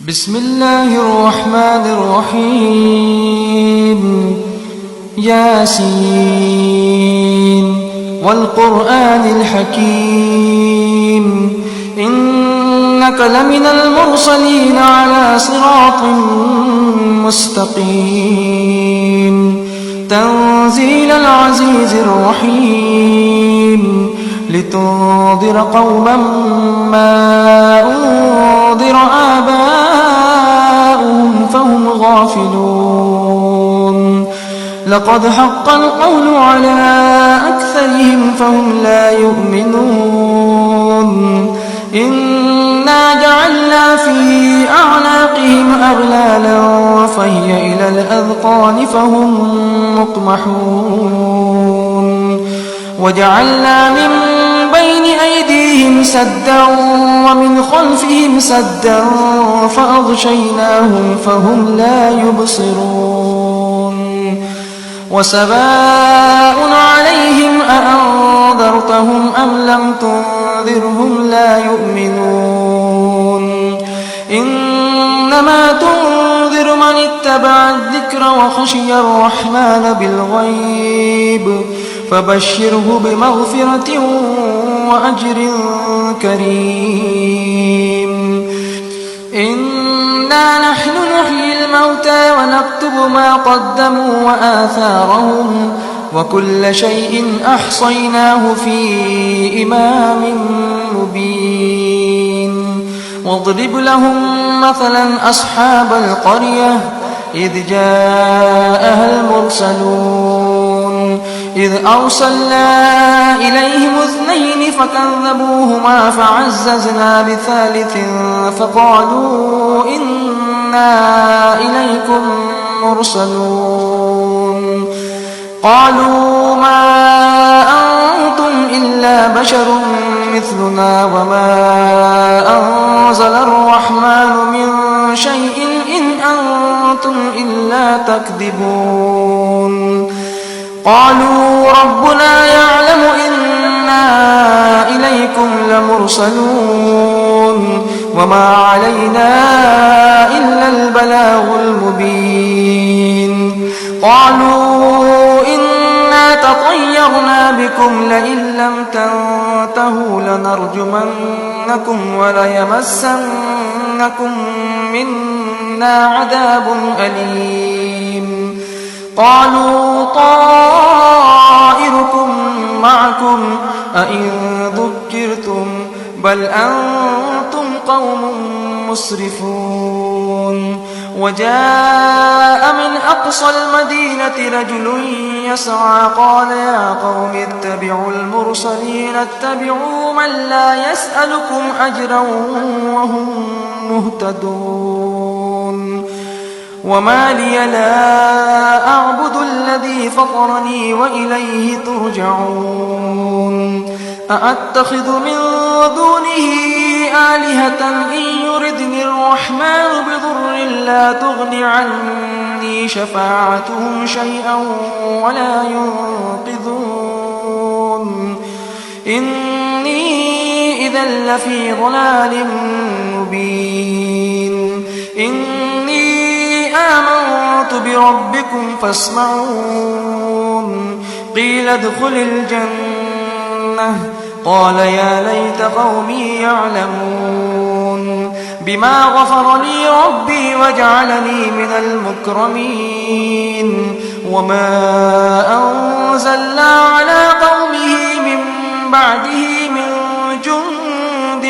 بسم الله الرحمن الرحيم ياسين والقرآن الحكيم إنك لمن المرسلين على صراط مستقيم تنزيل العزيز الرحيم لتنذر قوما ما أنذر آباؤهم فهم غافلون لقد حق القول على أكثرهم فهم لا يؤمنون إنا جعلنا في أعناقهم أغلالا فهي إلى الأذقان فهم مقمحون وجعلنا من بين أيديهم سدا ومن خلفهم سدا فأغشيناهم فهم لا يبصرون وسواء عليهم أأنذرتهم أم لم تنذرهم لا يؤمنون إنما تنذر من اتبع الذكر وخشي الرحمن بالغيب فبشره بمغفرة وأجر كريم إنا نحن نحيي الموتى ونكتب ما قدموا وآثارهم وكل شيء أحصيناه في إمام مبين واضرب لهم مثلا أصحاب القرية إذ جاءها المرسلون إذ أرسلنا إليهم اثنين فكذبوهما فعززنا بثالث فقالوا إنا إليكم مرسلون قالوا ما أنتم إلا بشر مثلنا وما أنزل الرحمن من شيء إن أنتم إلا تكذبون قالوا ربنا يعلم إنا إليكم لمرسلون وما علينا إلا البلاغ المبين قالوا إنا تطيرنا بكم لئن لم تنتهوا لنرجمنكم وليمسنكم منا عذاب أليم قالوا طائركم معكم أئن ذكرتم بل أنتم قوم مسرفون وجاء من أقصى المدينة رجل يسعى قال يا قوم اتبعوا المرسلين اتبعوا من لا يسألكم أجرا وهم مهتدون وما لي لا أعبد الذي فطرني وإليه ترجعون أأتخذ من دونه آلهة إن يردني الرحمن بضر لا تغن عني شفاعتهم شيئا ولا ينقذون إني إذا لفي ضلال مبين إني آمنت بربكم فاسمعون قيل ادخل الجنة قال يا ليت قومي يعلمون بما غفر لي ربي وجعلني من المكرمين وما أنزلنا على قومه من بعده من جند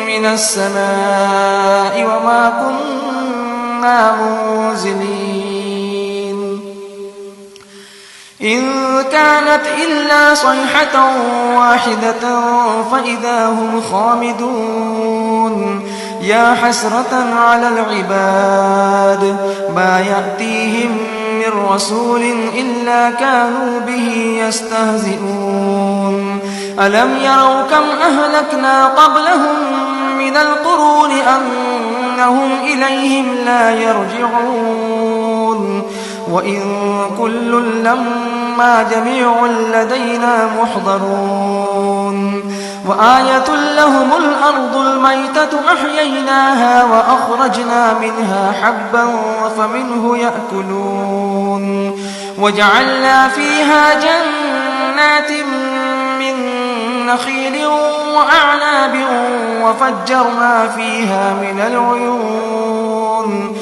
من السماء وما كنا منزلين إن كانت إلا صيحة واحدة فإذا هم خامدون يا حسرة على العباد ما يأتيهم من رسول إلا كانوا به يستهزئون ألم يروا كم أهلكنا قبلهم من القرون أنهم إليهم لا يرجعون وإن كل لما جميع لدينا محضرون وآية لهم الأرض الميتة أحييناها وأخرجنا منها حبا فمنه يأكلون وجعلنا فيها جنات من نخيل وأعناب وفجرنا فيها من العيون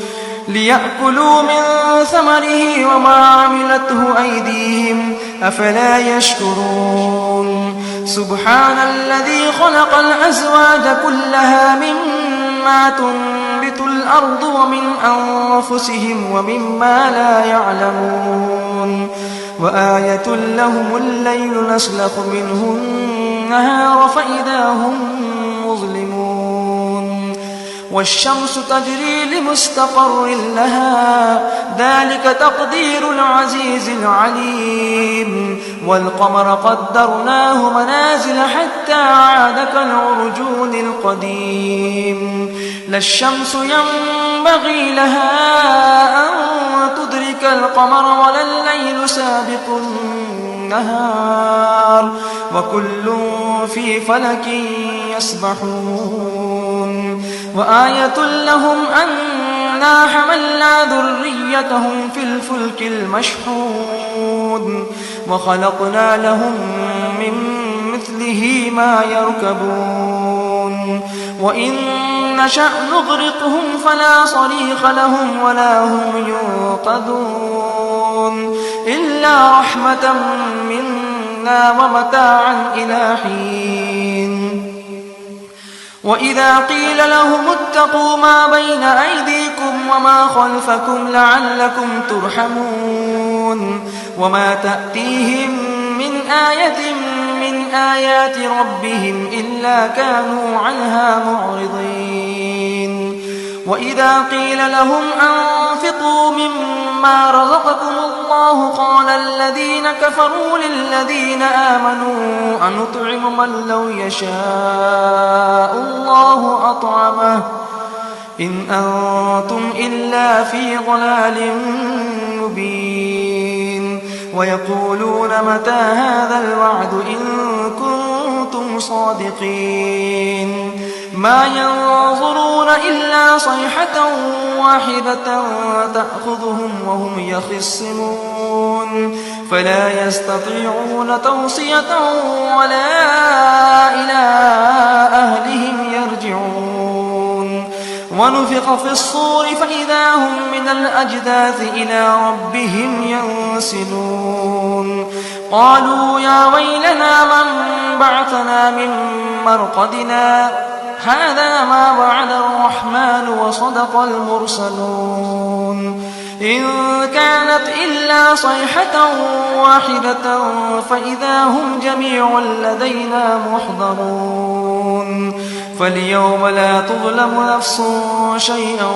ليأكلوا من ثمره وما عملته أيديهم أفلا يشكرون سبحان الذي خلق الأزواج كلها مما تنبت الأرض ومن أنفسهم ومما لا يعلمون وآية لهم الليل نسلخ منه النهار فإذا هم مظلمون والشمس تجري لمستقر لها ذلك تقدير العزيز العليم والقمر قدرناه منازل حتى عاد كالعرجون القديم لا الشمس ينبغي لها أن تدرك القمر ولا الليل سابق النهار وكل في فلك يسبحون وآية لهم أنا حملنا ذريتهم في الفلك المشحون وخلقنا لهم من مثله ما يركبون وإن نشأ نغرقهم فلا صريخ لهم ولا هم ينقذون إلا رحمة منا ومتاعا إلى حين وإذا قيل لهم اتقوا ما بين أيديكم وما خلفكم لعلكم ترحمون وما تأتيهم من آية من آيات ربهم إلا كانوا عنها معرضين وإذا قيل لهم أنفقوا مما رزقكم الله قال الذين كفروا للذين آمنوا أنطعم من لو يشاء الله أطعمه إن أنتم إلا في ضلال مبين ويقولون متى هذا الوعد إن كنتم صادقين ما ينظرون إلا صيحة واحدة تأخذهم وهم يخصمون فلا يستطيعون توصية ولا إلى أهلهم يرجعون ونفخ في الصور فإذا هم من الأجداث إلى ربهم ينسلون قالوا يا ويلنا من بعثنا من مرقدنا هذا ما وعد الرحمن وصدق المرسلون إن كانت إلا صيحة واحدة فإذا هم جميع لدينا محضرون فاليوم لا تظلم نفس شيئا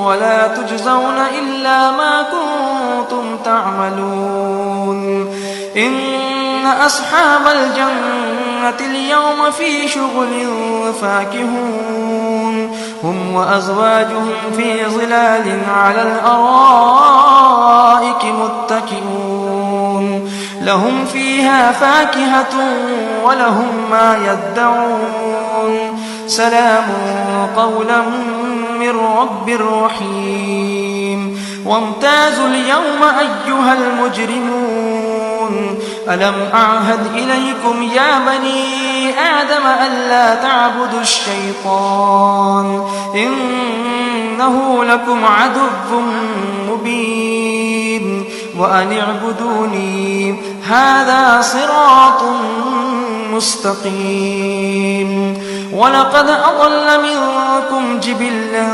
ولا تجزون إلا ما كنتم تعملون إن أصحاب الجنة اليوم في شغل فاكهون هم وأزواجهم في ظلال على الأرائك متكئون لهم فيها فاكهة ولهم ما يدعون سلام قولا من رب رحيم وامتازوا اليوم أيها المجرمون ألم أعهد إليكم يا بني آدم ألا تعبدوا الشيطان إنه لكم عدو مبين وأن اعبدوني هذا صراط مستقيم ولقد أضل منكم جبلا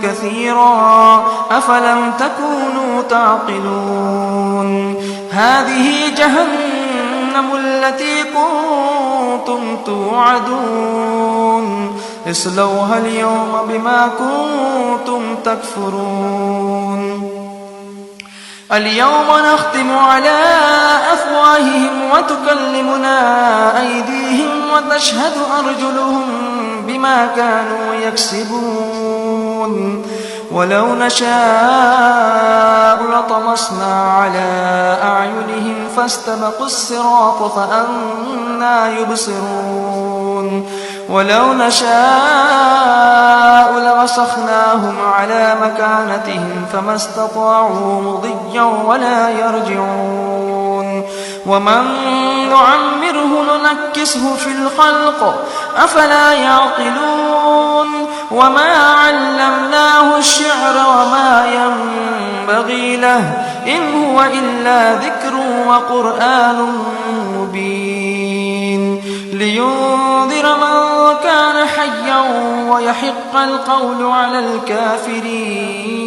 كثيرا أفلم تكونوا تعقلون هذه جهنم التي كنتم توعدون اصلوها اليوم بما كنتم تكفرون اليوم نختم على أفواههم وتكلمنا أيديهم وتشهد أرجلهم بما كانوا يكسبون ولو نشاء لطمسنا على أعينهم فاستبقوا الصراط فأنى يبصرون ولو نشاء لمسخناهم على مكانتهم فما استطاعوا مضيا ولا يرجعون ومن نعمره ننكسه في الخلق أفلا يعقلون وما علمناه الشعر وما ينبغي له إن هو إلا ذكر وقرآن مبين لينذر من كان حيا ويحق القول على الكافرين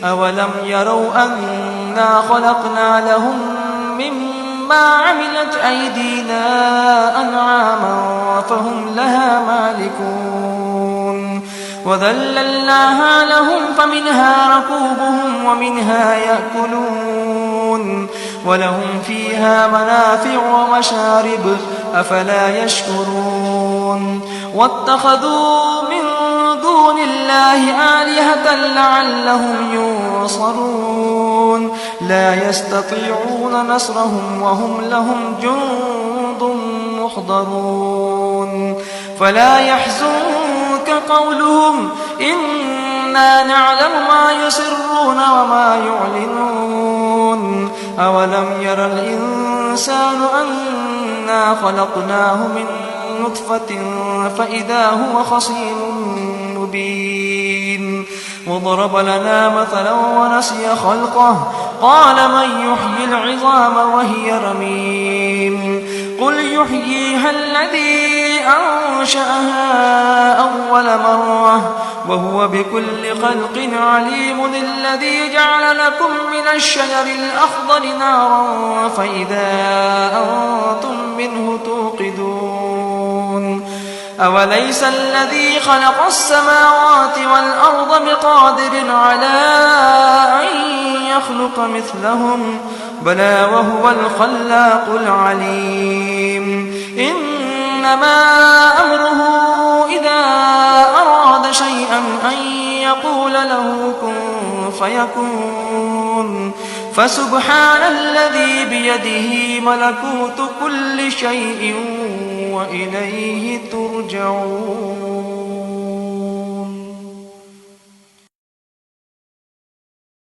أولم يروا أنا خلقنا لهم مما عملت أيدينا أنعاما فهم لها مالكون وذللناها لهم فمنها ركوبهم ومنها يأكلون ولهم فيها منافع ومشارب أفلا يشكرون واتخذوا من دون الله آلهة لعلهم ينصرون لا يستطيعون نصرهم وهم لهم جند محضرون فلا يحزنك قولهم إنا نعلم ما يسرون وما يعلنون أولم ير الإنسان أنا خلقناه من نطفة فإذا هو خصيم مبين وضرب لنا مثلا ونسي خلقه قال من يحيي العظام وهي رميم قل يحييها الذي أنشأها أول مرة وهو بكل خلق عليم الذي جعل لكم من الشجر الأخضر نارا فإذا أنتم منه توقدون أوليس الذي خلق السماوات والأرض بقادر على أن يخلق مثلهم بلى وهو الخلاق العليم إنما أمره إذا أراد شيئا أن يقول له كن فيكون فسبحان الذي بيده ملكوت كل شيء وإليه ترجعون